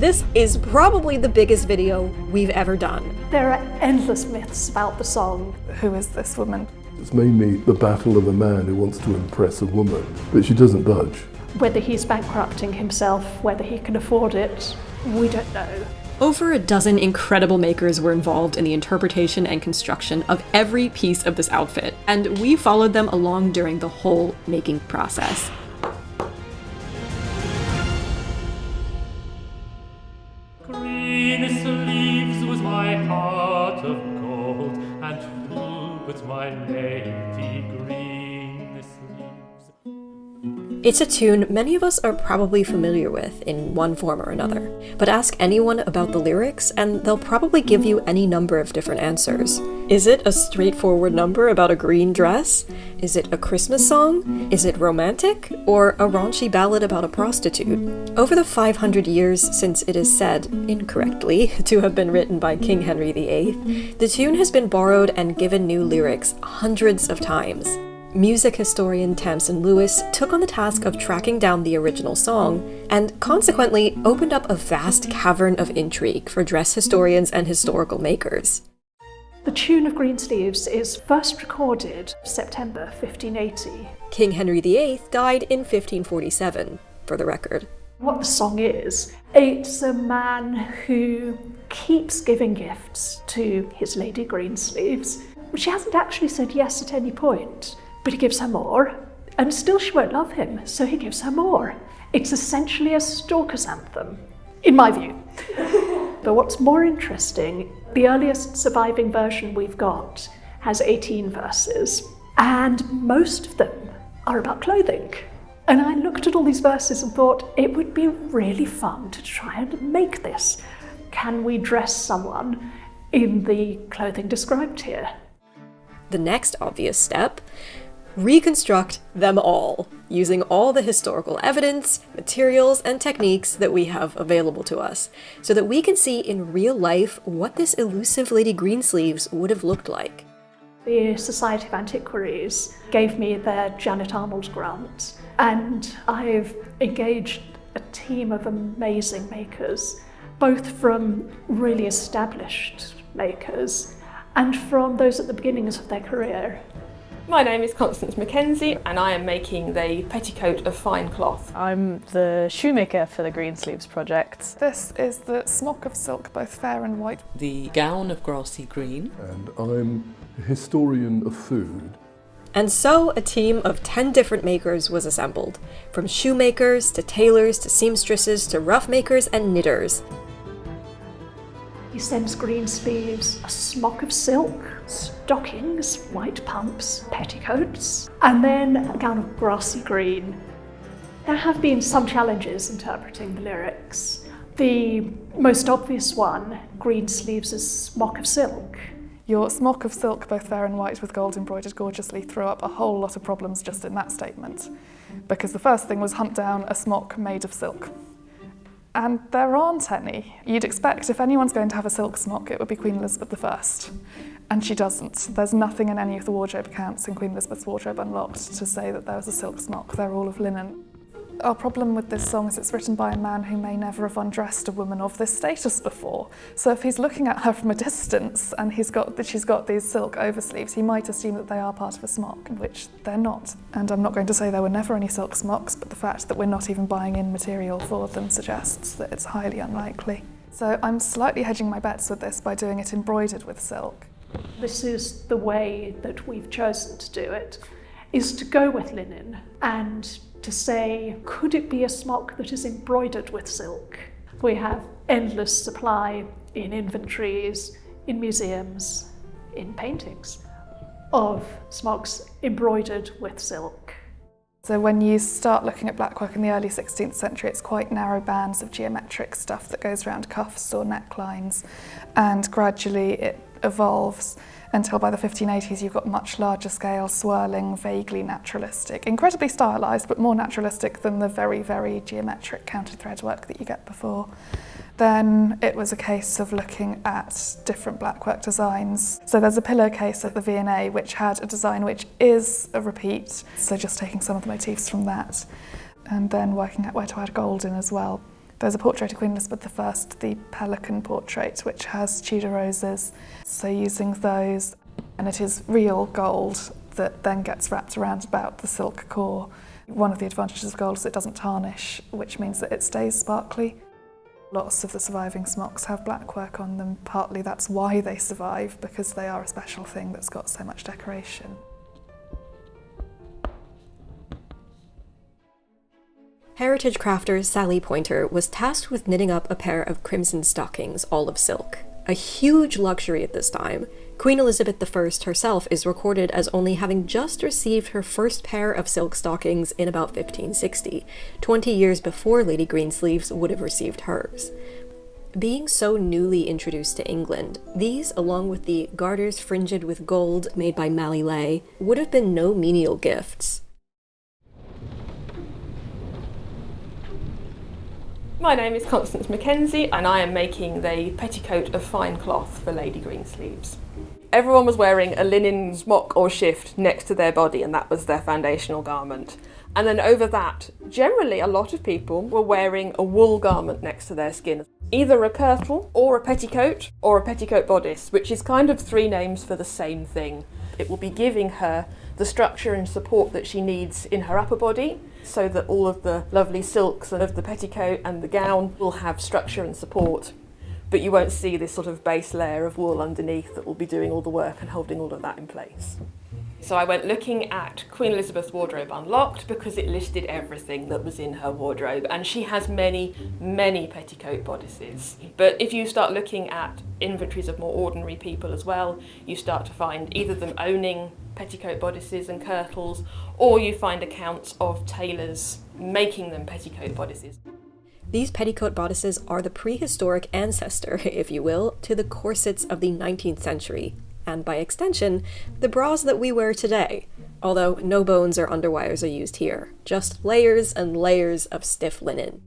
This is probably the biggest video we've ever done. There are endless myths about the song. Who is this woman? It's mainly the battle of a man who wants to impress a woman, but she doesn't budge. Whether he's bankrupting himself, whether he can afford it, we don't know. Over a dozen incredible makers were involved in the interpretation and construction of every piece of this outfit, and we followed them along during the whole making process. Greensleeves was my heart of gold, and blue was my lady Greensleeves. It's a tune many of us are probably familiar with in one form or another, but ask anyone about the lyrics and they'll probably give you any number of different answers. Is it a straightforward number about a green dress? Is it a Christmas song? Is it romantic? Or a raunchy ballad about a prostitute? Over the 500 years since it is said, incorrectly, to have been written by King Henry VIII, the tune has been borrowed and given new lyrics hundreds of times. Music historian Tamsin Lewis took on the task of tracking down the original song, and consequently opened up a vast cavern of intrigue for dress historians and historical makers. The tune of Greensleeves is first recorded September 1580. King Henry VIII died in 1547, for the record. What the song is, it's a man who keeps giving gifts to his lady Greensleeves. She hasn't actually said yes at any point, but he gives her more, and still she won't love him, so he gives her more. It's essentially a stalker's anthem, in my view. But what's more interesting, the earliest surviving version we've got has 18 verses, and most of them are about clothing. And I looked at all these verses and thought, it would be really fun to try and make this. Can we dress someone in the clothing described here? The next obvious step: reconstruct them all, using all the historical evidence, materials, and techniques that we have available to us, so that we can see in real life what this elusive Lady Greensleeves would have looked like. The Society of Antiquaries gave me their Janet Arnold grant, and I've engaged a team of amazing makers, both from really established makers and from those at the beginnings of their career. My name is Constance Mackenzie and I am making the petticoat of fine cloth. I'm the shoemaker for the Greensleeves project. This is the smock of silk, both fair and white. The gown of grassy green. And I'm a historian of food. And so a team of 10 different makers was assembled, from shoemakers to tailors to seamstresses to ruff makers and knitters. He sends Greensleeves a smock of silk, stockings, white pumps, petticoats, and then a gown of grassy green. There have been some challenges interpreting the lyrics. The most obvious one, Greensleeves' smock of silk. Your smock of silk, both fair and white with gold embroidered gorgeously, threw up a whole lot of problems just in that statement. Because the first thing was hunt down a smock made of silk. And there aren't any. You'd expect if anyone's going to have a silk smock, it would be Queen Elizabeth I. And she doesn't. There's nothing in any of the wardrobe accounts in Queen Elizabeth's Wardrobe Unlocked to say that there was a silk smock. They're all of linen. Our problem with this song is it's written by a man who may never have undressed a woman of this status before. So if he's looking at her from a distance and she's got these silk oversleeves, he might assume that they are part of a smock, which they're not. And I'm not going to say there were never any silk smocks, but the fact that we're not even buying in material for them suggests that it's highly unlikely. So I'm slightly hedging my bets with this by doing it embroidered with silk. This is the way that we've chosen to do it, is to go with linen and to say, could it be a smock that is embroidered with silk? We have endless supply in inventories, in museums, in paintings of smocks embroidered with silk. So when you start looking at Blackwork in the early 16th century, it's quite narrow bands of geometric stuff that goes around cuffs or necklines, and gradually it evolves until by the 1580s you've got much larger scale, swirling, vaguely naturalistic, incredibly stylised, but more naturalistic than the very, very geometric counted thread work that you get before. Then it was a case of looking at different Blackwork designs. So there's a pillowcase at the V&A which had a design which is a repeat, so just taking some of the motifs from that, and then working out where to add gold in as well. There's a portrait of Queen Elizabeth I, the pelican portrait, which has Tudor roses. So using those, and it is real gold that then gets wrapped around about the silk core. One of the advantages of gold is it doesn't tarnish, which means that it stays sparkly. Lots of the surviving smocks have blackwork on them. Partly that's why they survive, because they are a special thing that's got so much decoration. Heritage crafter Sally Pointer was tasked with knitting up a pair of crimson stockings, all of silk. A huge luxury at this time. Queen Elizabeth I herself is recorded as only having just received her first pair of silk stockings in about 1560, 20 years before Lady Greensleeves would have received hers. Being so newly introduced to England, these, along with the garters fringed with gold made by Malilay, would have been no menial gifts. My name is Constance Mackenzie and I am making the petticoat of fine cloth for Lady Greensleeves. Everyone was wearing a linen smock or shift next to their body, and that was their foundational garment. And then over that, generally a lot of people were wearing a wool garment next to their skin. Either a kirtle or a petticoat bodice, which is kind of three names for the same thing. It will be giving her the structure and support that she needs in her upper body, so that all of the lovely silks of the petticoat and the gown will have structure and support. But you won't see this sort of base layer of wool underneath that will be doing all the work and holding all of that in place. So I went looking at Queen Elizabeth's wardrobe unlocked because it listed everything that was in her wardrobe, and she has many, many petticoat bodices. But if you start looking at inventories of more ordinary people as well, you start to find either them owning petticoat bodices and kirtles, or you find accounts of tailors making them petticoat bodices. These petticoat bodices are the prehistoric ancestor, if you will, to the corsets of the 19th century, and by extension, the bras that we wear today, although no bones or underwires are used here, just layers and layers of stiff linen.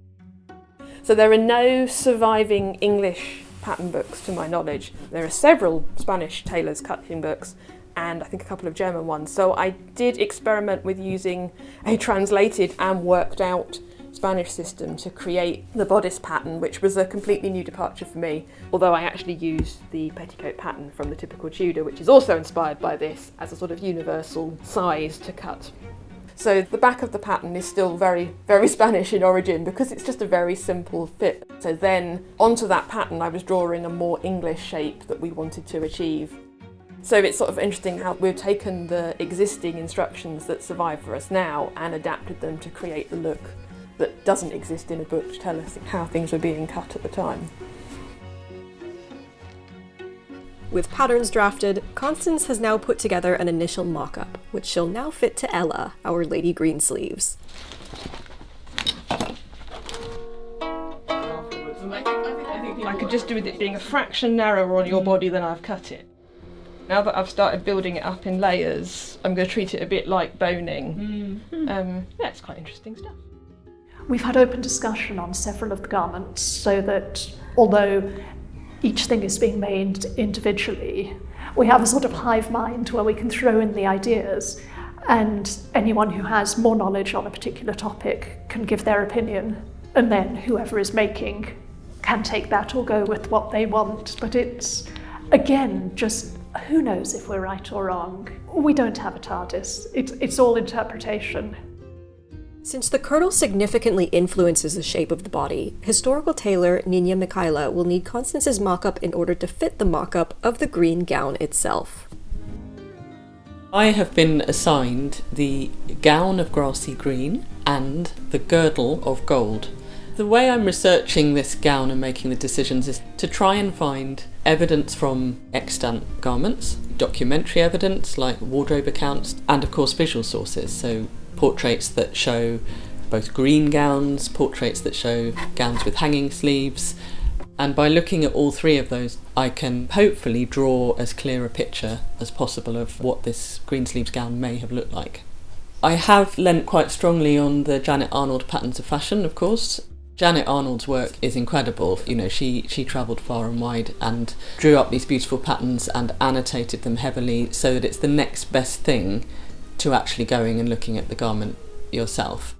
So there are no surviving English pattern books to my knowledge. There are several Spanish tailors' cutting books, and I think a couple of German ones. So I did experiment with using a translated and worked out Spanish system to create the bodice pattern, which was a completely new departure for me, although I actually used the petticoat pattern from the typical Tudor, which is also inspired by this, as a sort of universal size to cut. So the back of the pattern is still very, very Spanish in origin because it's just a very simple fit. So then onto that pattern I was drawing a more English shape that we wanted to achieve. So it's sort of interesting how we've taken the existing instructions that survive for us now and adapted them to create the look that doesn't exist in a book to tell us how things were being cut at the time. With patterns drafted, Constance has now put together an initial mock-up, which she'll now fit to Ella, our Lady Greensleeves. I could just do with it being a fraction narrower on your body than I've cut it. Now that I've started building it up in layers, I'm going to treat it a bit like boning. Yeah, it's quite interesting stuff. We've had open discussion on several of the garments so that although each thing is being made individually, we have a sort of hive mind where we can throw in the ideas, and anyone who has more knowledge on a particular topic can give their opinion, and then whoever is making can take that or go with what they want. But it's, again, just who knows if we're right or wrong. We don't have a TARDIS. It's all interpretation. Since the kirtle significantly influences the shape of the body, historical tailor Nina Mikhaila will need Constance's mock-up in order to fit the mock-up of the green gown itself. I have been assigned the gown of grassy green and the girdle of gold. The way I'm researching this gown and making the decisions is to try and find evidence from extant garments, documentary evidence like wardrobe accounts, and of course visual sources, so portraits that show both green gowns, portraits that show gowns with hanging sleeves, and by looking at all three of those I can hopefully draw as clear a picture as possible of what this Greensleeves gown may have looked like. I have lent quite strongly on the Janet Arnold patterns of fashion, of course. Janet Arnold's work is incredible. You know, she travelled far and wide and drew up these beautiful patterns and annotated them heavily so that it's the next best thing to actually going and looking at the garment yourself.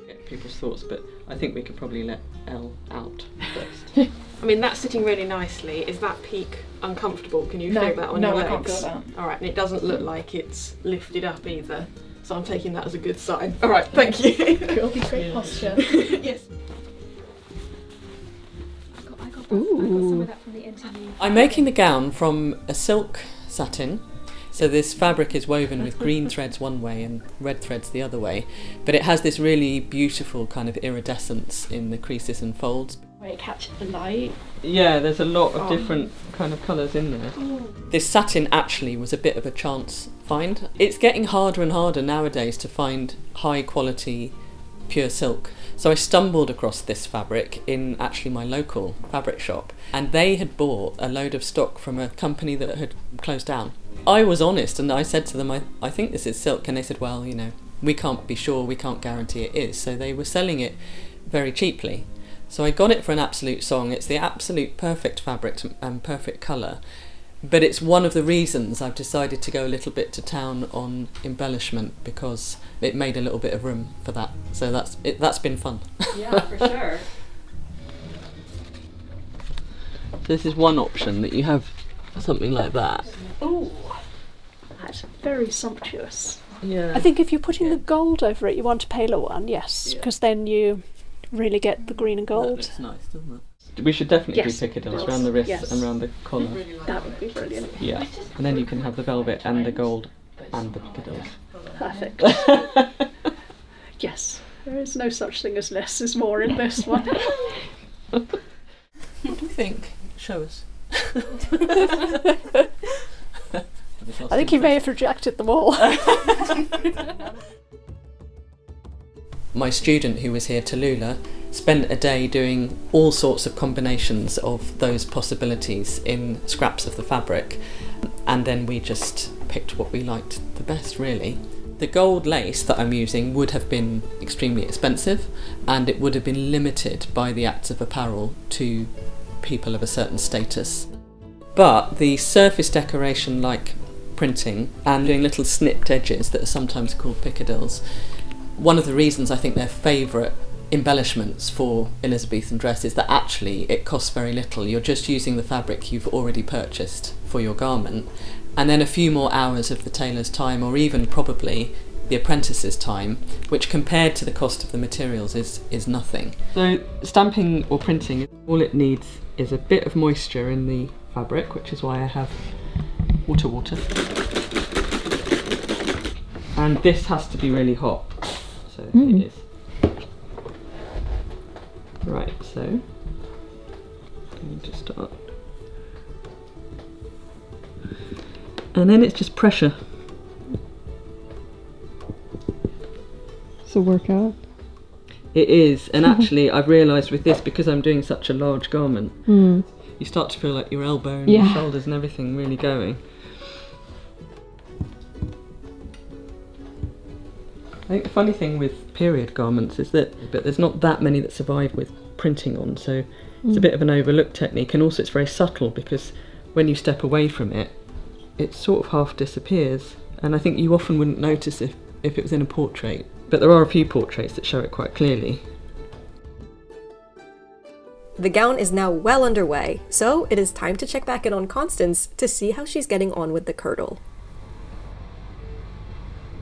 Get people's thoughts, but I think we could probably let Elle out first. I mean, that's sitting really nicely. Is that peak uncomfortable? Can you feel that on your legs? No, I can't feel that. All right, and it doesn't look like it's lifted up either. So I'm taking that as a good sign. All right, thank you. It'll be great posture. Yes. I got some of that from the interview. I'm making the gown from a silk satin. So this fabric is woven with green threads one way and red threads the other way, but it has this really beautiful kind of iridescence in the creases and folds. Where it catches the light. Yeah, there's a lot of different kind of colours in there. This satin actually was a bit of a chance find. It's getting harder and harder nowadays to find high quality pure silk. So I stumbled across this fabric in actually my local fabric shop, and they had bought a load of stock from a company that had closed down. I was honest and I said to them, I think this is silk, and they said, well, you know, we can't be sure, we can't guarantee it is. So they were selling it very cheaply. So I got it for an absolute song. It's the absolute perfect fabric and perfect colour. But it's one of the reasons I've decided to go a little bit to town on embellishment, because it made a little bit of room for that. So that's been fun. Yeah, for sure. This is one option, that you have something like that. Oh, that's very sumptuous. Yeah. I think if you're putting the gold over it, you want a paler one, yes, because then you really get the green and That gold. looks nice, doesn't it? We should definitely Yes, do piccadills yes, around the wrists yes. and around the collar. That would be brilliant. Yeah, and then you can have the velvet and the gold and the piccadills. Perfect. Yes, there is no such thing as less is more in this one. What do you think? Show us. I think you may have rejected them all. My student who was here, Tallulah, spent a day doing all sorts of combinations of those possibilities in scraps of the fabric, and then we just picked what we liked the best, really. The gold lace that I'm using would have been extremely expensive, and it would have been limited by the Acts of Apparel to people of a certain status. But the surface decoration like printing and doing little snipped edges that are sometimes called piccadills, one of the reasons I think they're favourite embellishments for Elizabethan dress is that actually it costs very little. You're just using the fabric you've already purchased for your garment, and then a few more hours of the tailor's time, or even probably the apprentice's time, which compared to the cost of the materials is nothing. So stamping or printing, all it needs is a bit of moisture in the fabric, which is why I have water. And this has to be really hot. So it is. Right, so I'm going to start. And then it's just pressure. It's a workout. It is, and actually I've realised with this, because I'm doing such a large garment, you start to feel like your elbow and your shoulders and everything really going. I think the funny thing with period garments is that there's not that many that survive with printing on, so it's a bit of an overlooked technique, and also it's very subtle, because when you step away from it, it sort of half disappears, and I think you often wouldn't notice if it was in a portrait, but there are a few portraits that show it quite clearly. The gown is now well underway, so it is time to check back in on Constance to see how she's getting on with the kirtle.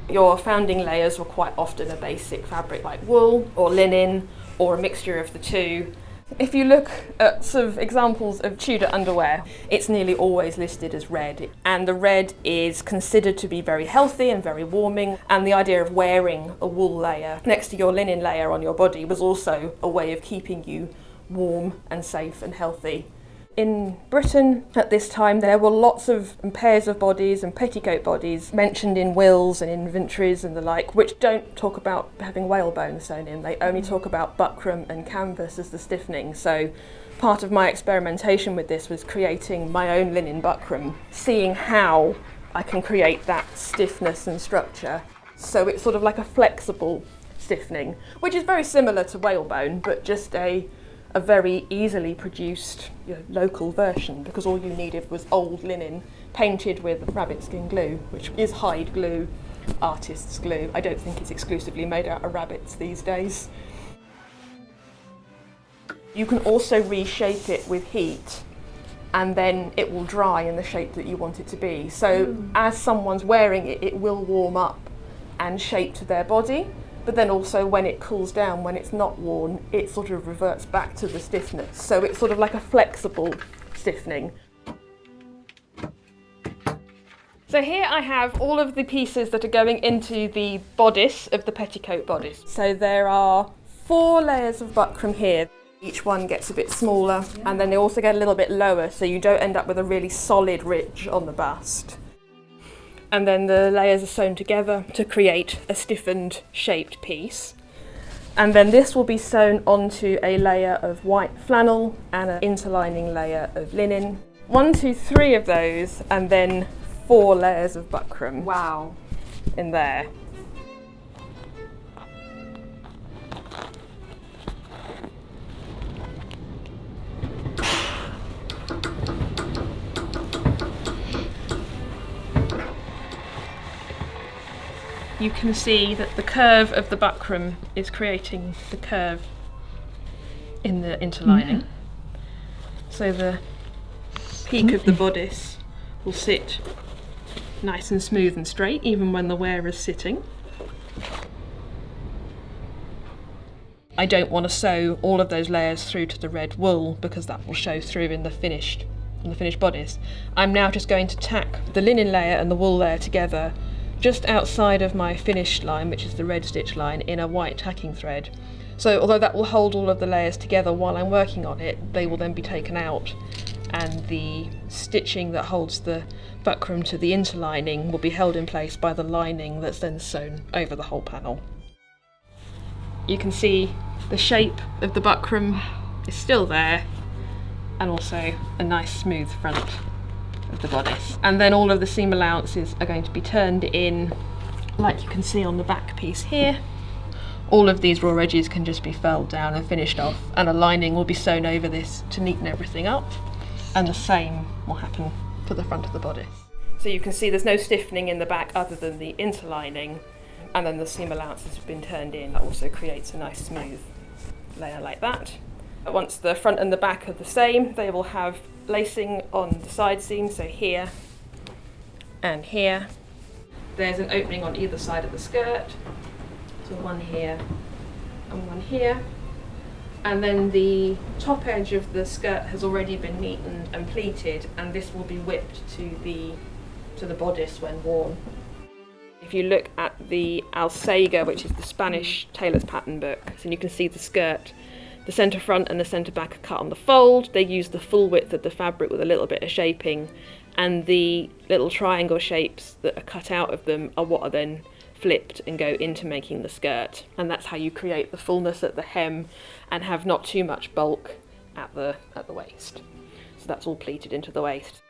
Your founding layers were quite often a basic fabric like wool or linen or a mixture of the two. If you look at sort of examples of Tudor underwear, it's nearly always listed as red, and the red is considered to be very healthy and very warming, and the idea of wearing a wool layer next to your linen layer on your body was also a way of keeping you warm and safe and healthy. In Britain at this time there were lots of pairs of bodies and petticoat bodies mentioned in wills and inventories and the like, which don't talk about having whalebone sewn in. They only talk about buckram and canvas as the stiffening. So part of my experimentation with this was creating my own linen buckram, seeing how I can create that stiffness and structure. So it's sort of like a flexible stiffening, which is very similar to whalebone, but just a very easily produced local version, because all you needed was old linen painted with rabbit skin glue, which is hide glue, artist's glue. I don't think it's exclusively made out of rabbits these days. You can also reshape it with heat, and then it will dry in the shape that you want it to be. So as someone's wearing it, it will warm up and shape to their body, but then also when it cools down, when it's not worn, it sort of reverts back to the stiffness. So it's sort of like a flexible stiffening. So here I have all of the pieces that are going into the bodice of the petticoat bodice. So there are 4 layers of buckram here. Each one gets a bit smaller, and then they also get a little bit lower, so you don't end up with a really solid ridge on the bust. And then the layers are sewn together to create a stiffened shaped piece. And then this will be sewn onto a layer of white flannel and an interlining layer of linen. 1, 2, 3 of those, and then 4 layers of buckram. Wow. In there. You can see that the curve of the buckram is creating the curve in the interlining. So the peak of the bodice will sit nice and smooth and straight, even when the wearer's sitting. I don't want to sew all of those layers through to the red wool because that will show through in the finished bodice. I'm now just going to tack the linen layer and the wool layer together just outside of my finished line, which is the red stitch line, in a white tacking thread. So although that will hold all of the layers together while I'm working on it, they will then be taken out, and the stitching that holds the buckram to the interlining will be held in place by the lining that's then sewn over the whole panel. You can see the shape of the buckram is still there, and also a nice smooth front of the bodice. And then all of the seam allowances are going to be turned in, like you can see on the back piece here. All of these raw edges can just be furled down and finished off, and a lining will be sewn over this to neaten everything up, and the same will happen for the front of the bodice. So you can see there's no stiffening in the back other than the interlining, and then the seam allowances have been turned in. That also creates a nice smooth layer like that. Once the front and the back are the same, they will have lacing on the side seam, so here and here. There's an opening on either side of the skirt, so one here and one here. And then the top edge of the skirt has already been neatened and pleated, and this will be whipped to the bodice when worn. If you look at the Alsega, which is the Spanish tailor's pattern book, so you can see the skirt, the centre front and the centre back are cut on the fold. They use the full width of the fabric with a little bit of shaping, and the little triangle shapes that are cut out of them are what are then flipped and go into making the skirt. And that's how you create the fullness at the hem and have not too much bulk at the waist. So that's all pleated into the waist.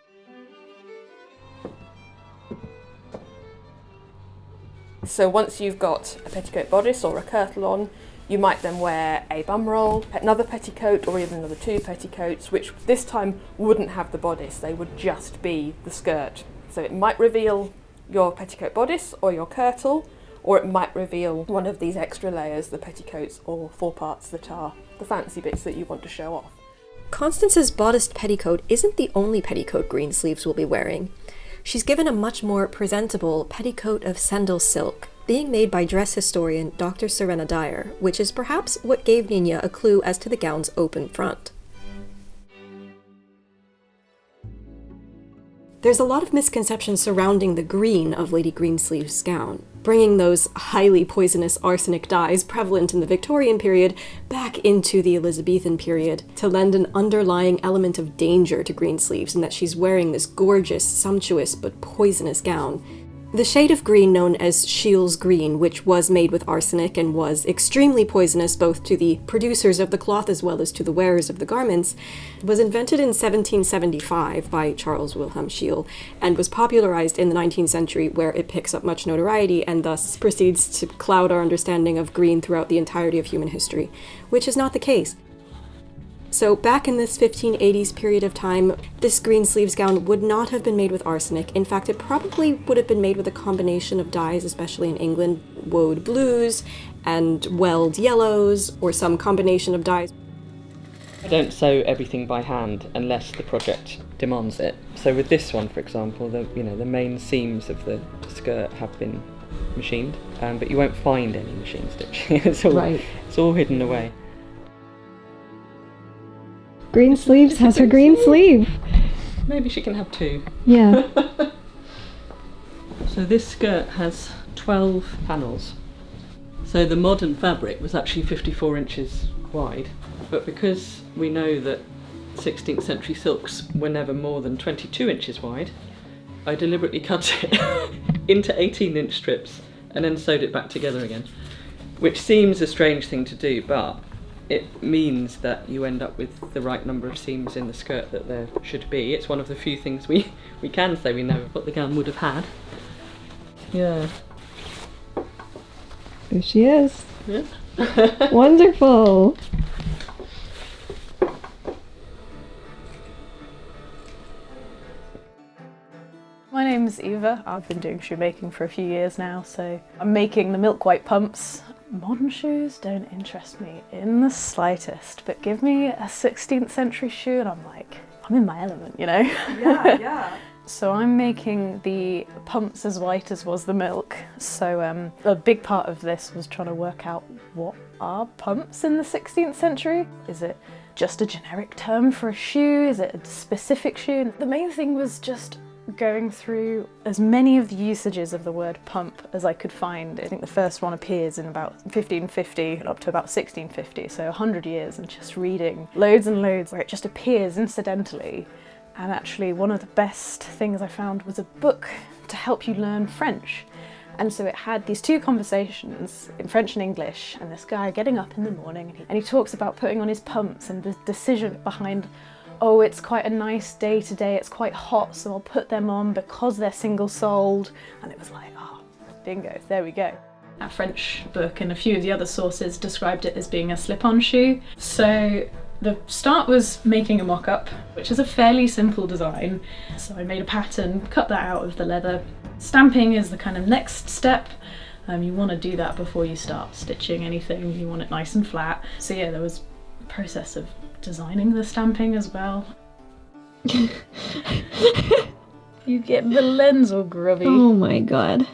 So once you've got a petticoat bodice or a kirtle on, you might then wear a bum roll, another petticoat, or even another 2 petticoats, which this time wouldn't have the bodice, they would just be the skirt. So it might reveal your petticoat bodice or your kirtle, or it might reveal one of these extra layers, the petticoats or foreparts that are the fancy bits that you want to show off. Constance's bodiced petticoat isn't the only petticoat Greensleeves will be wearing. She's given a much more presentable petticoat of sendal silk, being made by dress historian Dr. Serena Dyer, which is perhaps what gave Nina a clue as to the gown's open front. There's a lot of misconception surrounding the green of Lady Greensleeves' gown, bringing those highly poisonous arsenic dyes prevalent in the Victorian period back into the Elizabethan period to lend an underlying element of danger to Greensleeves in that she's wearing this gorgeous, sumptuous, but poisonous gown. The shade of green known as Scheele's green, which was made with arsenic and was extremely poisonous both to the producers of the cloth as well as to the wearers of the garments, was invented in 1775 by Charles Wilhelm Scheele and was popularized in the 19th century, where it picks up much notoriety and thus proceeds to cloud our understanding of green throughout the entirety of human history, which is not the case. So back in this 1580s period of time, this Greensleeves gown would not have been made with arsenic. In fact, it probably would have been made with a combination of dyes, especially in England, woad blues and weld yellows, or some combination of dyes. I don't sew everything by hand unless the project demands it. So with this one, for example, the main seams of the skirt have been machined, but you won't find any machine stitching. It's all hidden away. Greensleeves has her green sleeve. Maybe she can have two. Yeah. So this skirt has 12 panels. So the modern fabric was actually 54 inches wide, but because we know that 16th century silks were never more than 22 inches wide, I deliberately cut it into 18-inch strips and then sewed it back together again, which seems a strange thing to do, but it means that you end up with the right number of seams in the skirt that there should be. It's one of the few things we can say we know what the gown would have had. Yeah. There she is. Yeah. Wonderful. My name's Eva. I've been doing shoemaking for a few years now, so I'm making the milk white pumps. Modern shoes don't interest me in the slightest, but give me a 16th century shoe and I'm like, I'm in my element, you know? Yeah. So I'm making the pumps as white as was the milk. So a big part of this was trying to work out, what are pumps in the 16th century? Is it just a generic term for a shoe? Is it a specific shoe? The main thing was just going through as many of the usages of the word pump as I could find. I think the first one appears in about 1550 up to about 1650, so 100 years, and just reading loads and loads where it just appears incidentally. And actually one of the best things I found was a book to help you learn French. And so it had these two conversations in French and English, and this guy getting up in the morning and he talks about putting on his pumps and the decision behind, oh, it's quite a nice day today, it's quite hot, so I'll put them on because they're single-soled. And it was like, oh, bingo, there we go. That French book and a few of the other sources described it as being a slip-on shoe. So the start was making a mock-up, which is a fairly simple design. So I made a pattern, cut that out of the leather. Stamping is the kind of next step. You want to do that before you start stitching anything. You want it nice and flat. So yeah, there was a process of designing the stamping as well. You get the lens all grubby. Oh my god.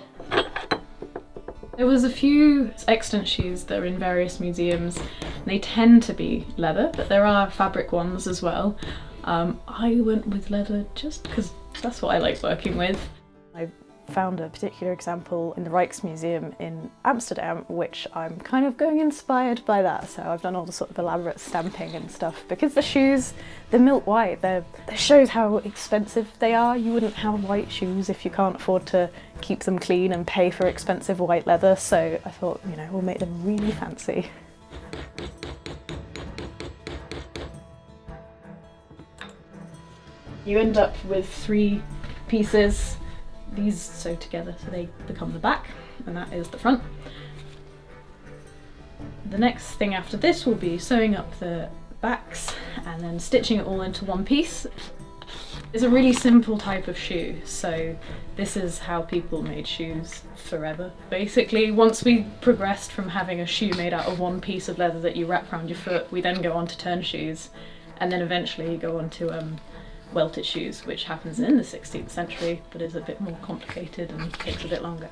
There was a few extant shoes that are in various museums. They tend to be leather, but there are fabric ones as well. I went with leather just because that's what I like working with. I found a particular example in the Rijksmuseum in Amsterdam, which I'm kind of going inspired by that. So I've done all the sort of elaborate stamping and stuff because the shoes, the milk white, that shows how expensive they are. You wouldn't have white shoes if you can't afford to keep them clean and pay for expensive white leather. So I thought, you know, we'll make them really fancy. You end up with 3 pieces. These sew together so they become the back, and that is the front. The next thing after this will be sewing up the backs and then stitching it all into one piece. It's a really simple type of shoe, so this is how people made shoes forever. Basically, once we progressed from having a shoe made out of one piece of leather that you wrap around your foot, we then go on to turn shoes, and then eventually you go on to welted shoes, which happens in the 16th century, but is a bit more complicated and takes a bit longer.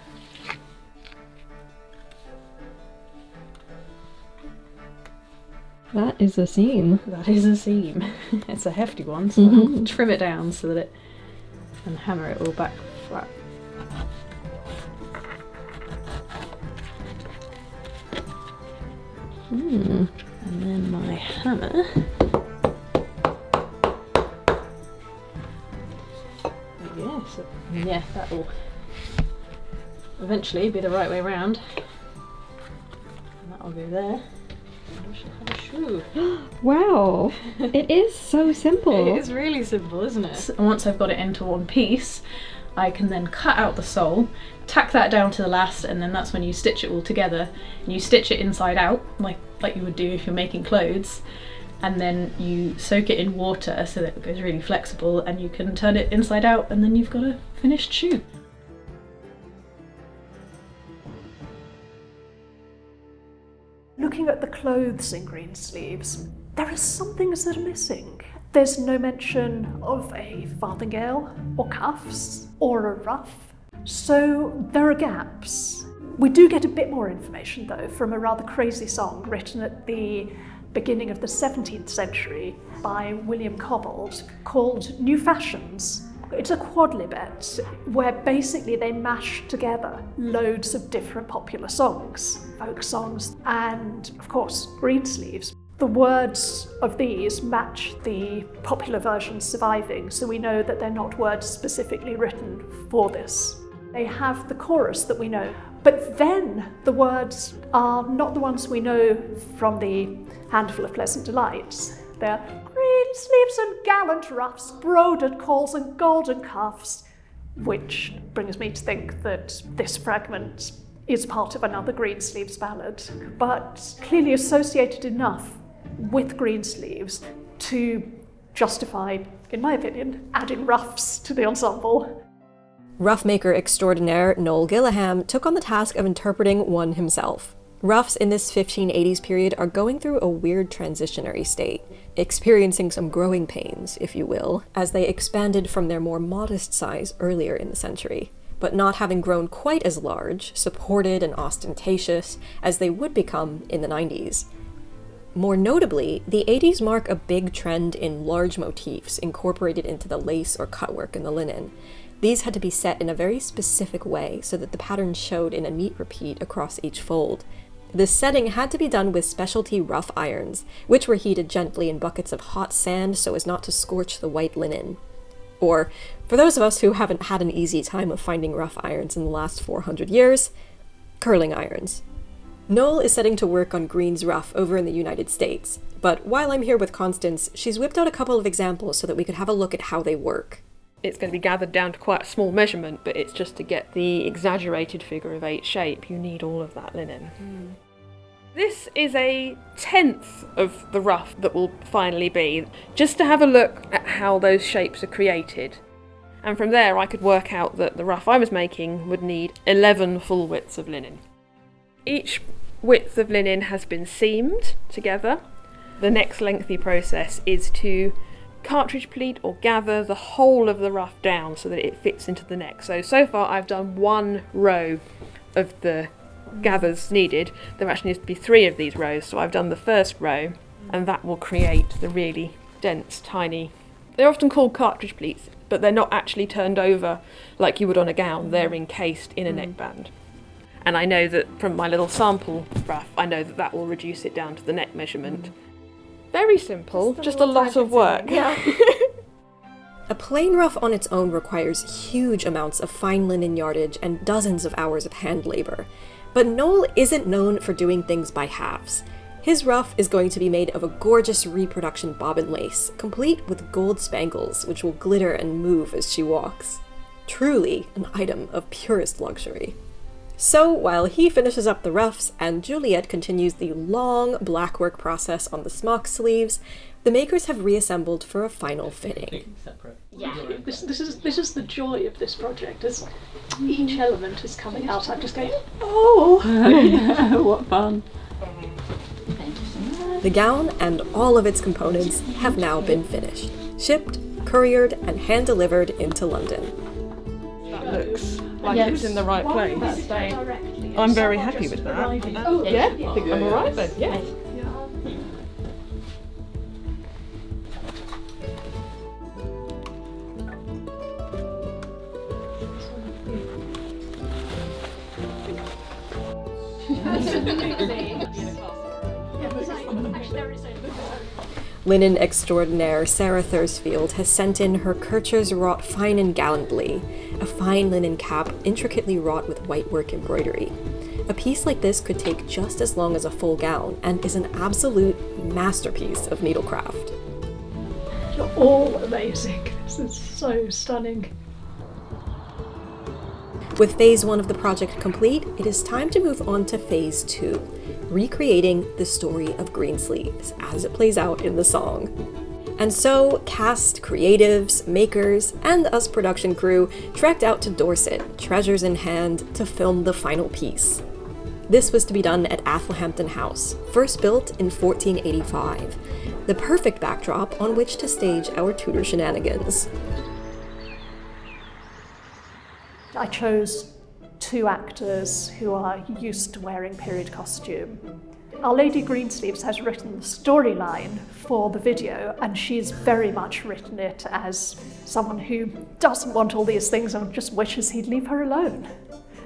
That is a seam. That is a seam. It's a hefty one, so I'll trim it down so that it, and hammer it all back flat. And then my hammer. Yeah, that will eventually be the right way around. And that will go there. And I should have a shoe. Wow, it is so simple. It is really simple, isn't it? And once I've got it into one piece, I can then cut out the sole, tack that down to the last, and then that's when you stitch it all together. And you stitch it inside out, like you would do if you're making clothes. And then you soak it in water so that it goes really flexible, and you can turn it inside out, and then you've got a finished shoe. Looking at the clothes in Greensleeves, there are some things that are missing. There's no mention of a farthingale or cuffs or a ruff. So there are gaps. We do get a bit more information though from a rather crazy song written at the beginning of the 17th century by William Cobbold called New Fashions. It's a quadlibet where basically they mash together loads of different popular songs, folk songs, and of course Greensleeves. The words of these match the popular versions surviving, so we know that they're not words specifically written for this. They have the chorus that we know, but then the words are not the ones we know from the Handful of Pleasant Delights. They're green sleeves and gallant ruffs, broidered calls and golden cuffs, which brings me to think that this fragment is part of another Greensleeves ballad, but clearly associated enough with Greensleeves to justify, in my opinion, adding ruffs to the ensemble. Ruff maker extraordinaire Noel Gillingham took on the task of interpreting one himself. Ruffs in this 1580s period are going through a weird transitionary state, experiencing some growing pains, if you will, as they expanded from their more modest size earlier in the century, but not having grown quite as large, supported and ostentatious as they would become in the 90s. More notably, the 80s mark a big trend in large motifs incorporated into the lace or cutwork in the linen. These had to be set in a very specific way so that the pattern showed in a neat repeat across each fold. This setting had to be done with specialty rough irons, which were heated gently in buckets of hot sand so as not to scorch the white linen. Or, for those of us who haven't had an easy time of finding rough irons in the last 400 years, curling irons. Noel is setting to work on Green's ruff over in the United States, but while I'm here with Constance, she's whipped out a couple of examples so that we could have a look at how they work. It's going to be gathered down to quite a small measurement, but it's just to get the exaggerated figure of 8 shape, you need all of that linen. This is a 1/10 of the ruff that will finally be, just to have a look at how those shapes are created. And from there I could work out that the ruff I was making would need 11 full widths of linen. Each width of linen has been seamed together. The next lengthy process is to cartridge pleat or gather the whole of the ruff down so that it fits into the neck. So far I've done 1 row of the gathers needed. There actually needs to be 3 of these rows, so I've done the first row, and that will create the really dense, tiny... They're often called cartridge pleats, but they're not actually turned over like you would on a gown. They're encased in a neckband. And I know that from my little sample ruff, I know that that will reduce it down to the neck measurement. Very simple, just a lot of work. Yeah. A plain ruff on its own requires huge amounts of fine linen yardage and dozens of hours of hand labor. But Noel isn't known for doing things by halves. His ruff is going to be made of a gorgeous reproduction bobbin lace, complete with gold spangles, which will glitter and move as she walks. Truly an item of purest luxury. So, while he finishes up the ruffs and Juliet continues the long blackwork process on the smock sleeves, the makers have reassembled for a final fitting. Yeah, this is the joy of this project, as each element is coming out. I'm just going, oh! What fun. The gown and all of its components have now been finished, shipped, couriered, and hand-delivered into London. That looks like it's in the right place. I'm very happy with that. Oh, Yeah, I think I'm alright then, yeah. Linen extraordinaire Sarah Thursfield has sent in her kerchers wrought fine and gallantly, a fine linen cap intricately wrought with whitework embroidery. A piece like this could take just as long as a full gown and is an absolute masterpiece of needlecraft. They're all amazing. This is so stunning. With phase 1 of the project complete, it is time to move on to phase 2, recreating the story of Greensleeves as it plays out in the song. And so, cast, creatives, makers, and us production crew trekked out to Dorset, treasures in hand, to film the final piece. This was to be done at Athelhampton House, first built in 1485. The perfect backdrop on which to stage our Tudor shenanigans. I chose 2 actors who are used to wearing period costume. Our Lady Greensleeves has written the storyline for the video, and she's very much written it as someone who doesn't want all these things and just wishes he'd leave her alone.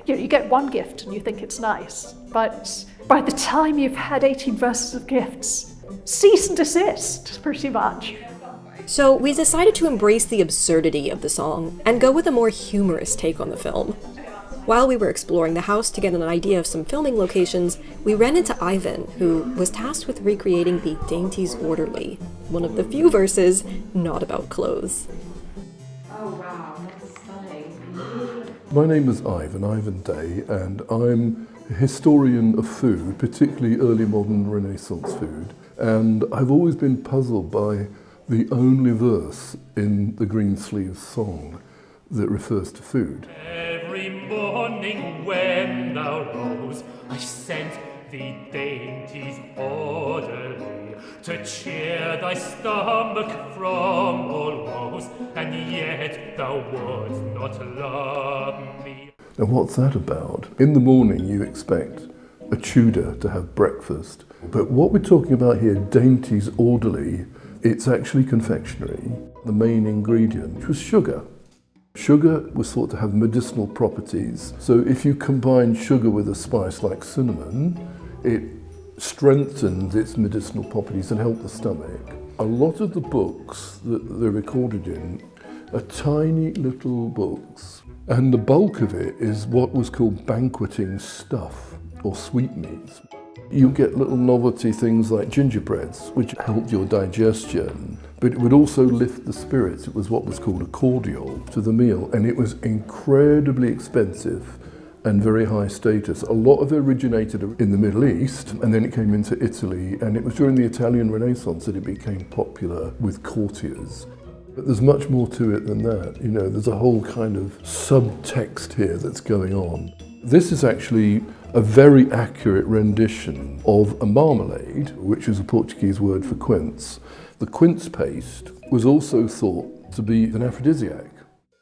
You get one gift and you think it's nice, but by the time you've had 18 verses of gifts, cease and desist, pretty much. So we decided to embrace the absurdity of the song and go with a more humorous take on the film. While we were exploring the house to get an idea of some filming locations, we ran into Ivan, who was tasked with recreating the Dainties Orderly, one of the few verses not about clothes. Oh wow, that's stunning. My name is Ivan Day, and I'm a historian of food, particularly early modern Renaissance food. And I've always been puzzled by the only verse in the Greensleeves song that refers to food. Every morning when thou rose, I sent thee dainties orderly to cheer thy stomach from all woes, and yet thou wouldst not love me. Now what's that about? In the morning you expect a Tudor to have breakfast, but what we're talking about here, dainties orderly, it's actually confectionery. The main ingredient was sugar. Sugar was thought to have medicinal properties. So if you combine sugar with a spice like cinnamon, it strengthens its medicinal properties and helped the stomach. A lot of the books that they're recorded in are tiny little books, and the bulk of it is what was called banqueting stuff or sweetmeats. You get little novelty things like gingerbreads, which helped your digestion, but it would also lift the spirits. It was what was called a cordial to the meal, and it was incredibly expensive and very high status. A lot of it originated in the Middle East, and then it came into Italy, and it was during the Italian Renaissance that it became popular with courtiers. But there's much more to it than that. You know, there's a whole kind of subtext here that's going on. This is actually a very accurate rendition of a marmalade, which is a Portuguese word for quince. The quince paste was also thought to be an aphrodisiac,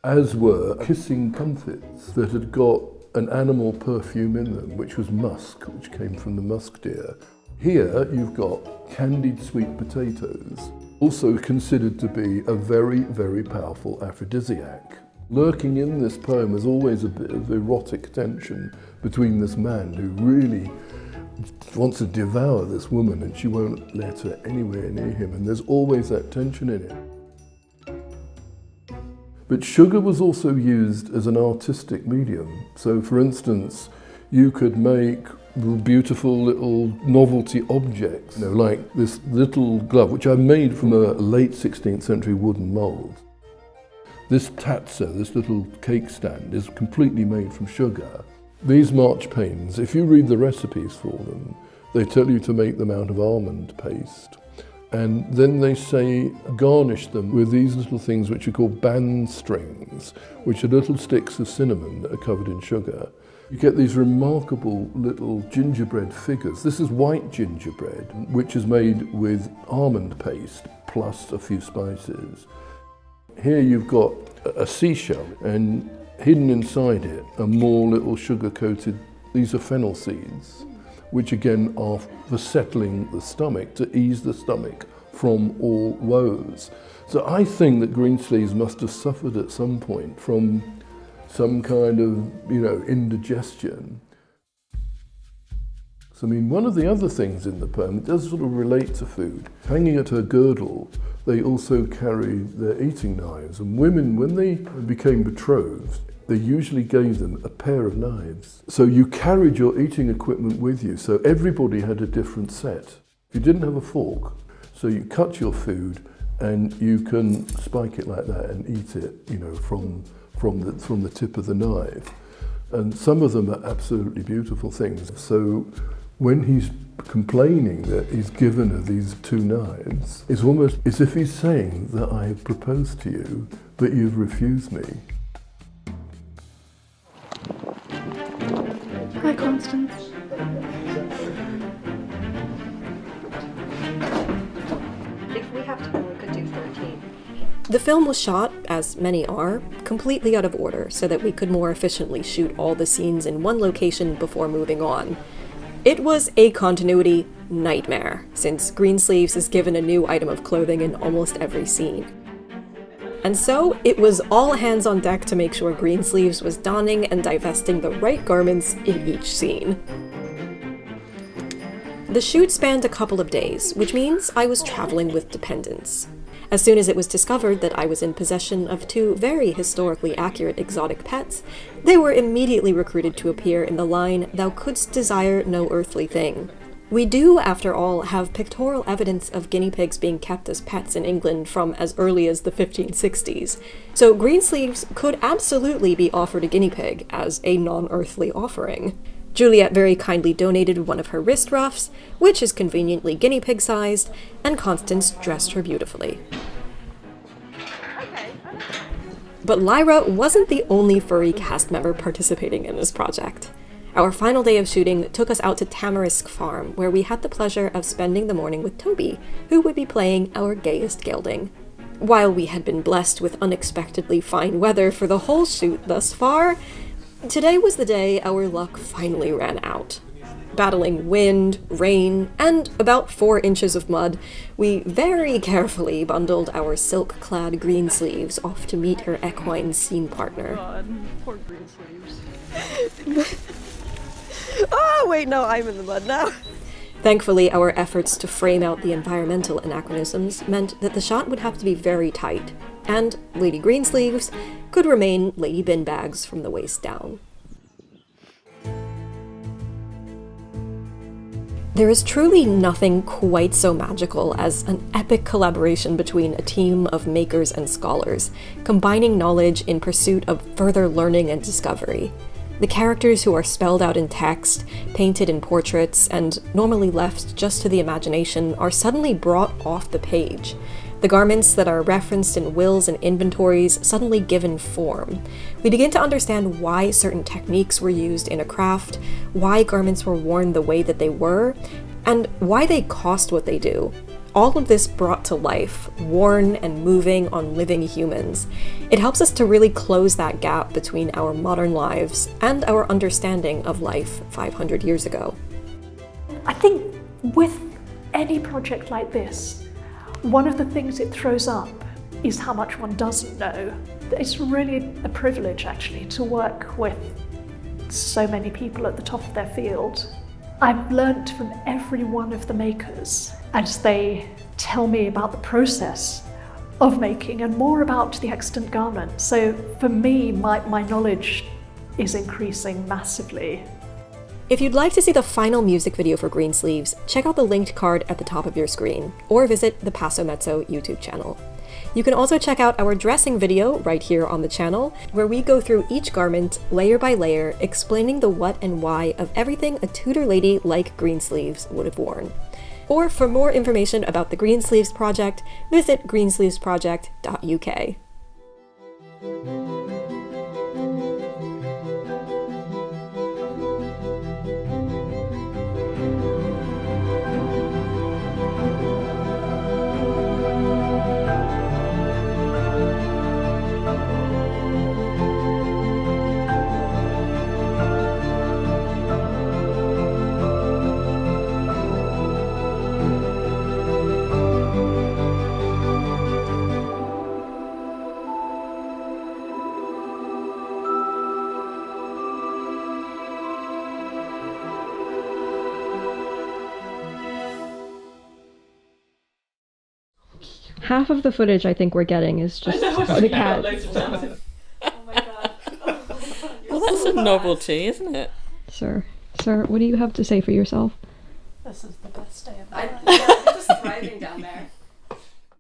as were kissing comfits that had got an animal perfume in them, which was musk, which came from the musk deer. Here you've got candied sweet potatoes, also considered to be a very, very powerful aphrodisiac. Lurking in this poem is always a bit of erotic tension between this man who really wants to devour this woman, and she won't let her anywhere near him, and there's always that tension in it. But sugar was also used as an artistic medium. So for instance, you could make beautiful little novelty objects, you know, like this little glove, which I made from a late 16th century wooden mould. This tatza, this little cake stand, is completely made from sugar. These marchpanes, if you read the recipes for them, they tell you to make them out of almond paste. And then they say garnish them with these little things which are called band strings, which are little sticks of cinnamon that are covered in sugar. You get these remarkable little gingerbread figures. This is white gingerbread, which is made with almond paste plus a few spices. Here you've got a seashell, and hidden inside it are more little sugar-coated, these are fennel seeds, which again are for settling the stomach, to ease the stomach from all woes. So I think that Greensleeves must have suffered at some point from some kind of, indigestion. So, one of the other things in the poem, it does sort of relate to food. Hanging at her girdle, they also carried their eating knives. And women, when they became betrothed, they usually gave them a pair of knives. So you carried your eating equipment with you. So everybody had a different set. You didn't have a fork, so you cut your food and you can spike it like that and eat it, from the tip of the knife. And some of them are absolutely beautiful things. So when he's complaining that he's given her these two knives, it's almost as if he's saying that I have proposed to you, but you've refused me. Hi, Constance. The film was shot, as many are, completely out of order so that we could more efficiently shoot all the scenes in one location before moving on. It was a continuity nightmare, since Greensleeves is given a new item of clothing in almost every scene. And so, it was all hands on deck to make sure Greensleeves was donning and divesting the right garments in each scene. The shoot spanned a couple of days, which means I was traveling with dependents. As soon as it was discovered that I was in possession of 2 very historically accurate exotic pets, they were immediately recruited to appear in the line "Thou couldst desire no earthly thing." We do, after all, have pictorial evidence of guinea pigs being kept as pets in England from as early as the 1560s, so Greensleeves could absolutely be offered a guinea pig as a non-earthly offering. Juliet very kindly donated one of her wrist ruffs, which is conveniently guinea pig-sized, and Constance dressed her beautifully. But Lyra wasn't the only furry cast member participating in this project. Our final day of shooting took us out to Tamarisk Farm, where we had the pleasure of spending the morning with Toby, who would be playing our gayest gelding. While we had been blessed with unexpectedly fine weather for the whole shoot thus far, today was the day our luck finally ran out. Battling wind, rain, and about 4 inches of mud, we very carefully bundled our silk-clad Greensleeves off to meet her equine scene partner. God, poor Greensleeves. Oh, wait, no, I'm in the mud now. Thankfully, our efforts to frame out the environmental anachronisms meant that the shot would have to be very tight, and Lady Greensleeves could remain Lady Binbags from the waist down. There is truly nothing quite so magical as an epic collaboration between a team of makers and scholars, combining knowledge in pursuit of further learning and discovery. The characters who are spelled out in text, painted in portraits, and normally left just to the imagination are suddenly brought off the page. The garments that are referenced in wills and inventories suddenly given form. We begin to understand why certain techniques were used in a craft, why garments were worn the way that they were, and why they cost what they do. All of this brought to life, worn and moving on living humans. It helps us to really close that gap between our modern lives and our understanding of life 500 years ago. I think with any project like this, one of the things it throws up is how much one doesn't know. It's really a privilege, actually, to work with so many people at the top of their field. I've learnt from every one of the makers as they tell me about the process of making and more about the extant garment. So for me, my knowledge is increasing massively. If you'd like to see the final music video for Greensleeves, check out the linked card at the top of your screen, or visit the Passo Mezzo YouTube channel. You can also check out our dressing video right here on the channel, where we go through each garment, layer by layer, explaining the what and why of everything a Tudor lady like Greensleeves would have worn. Or for more information about the Greensleeves project, visit greensleevesproject.uk. Half of the footage I think we're getting is just the cat. Oh my god. Well, that's a novelty, isn't it? Sir, what do you have to say for yourself? This is the best day of my life. I'm just thriving down there.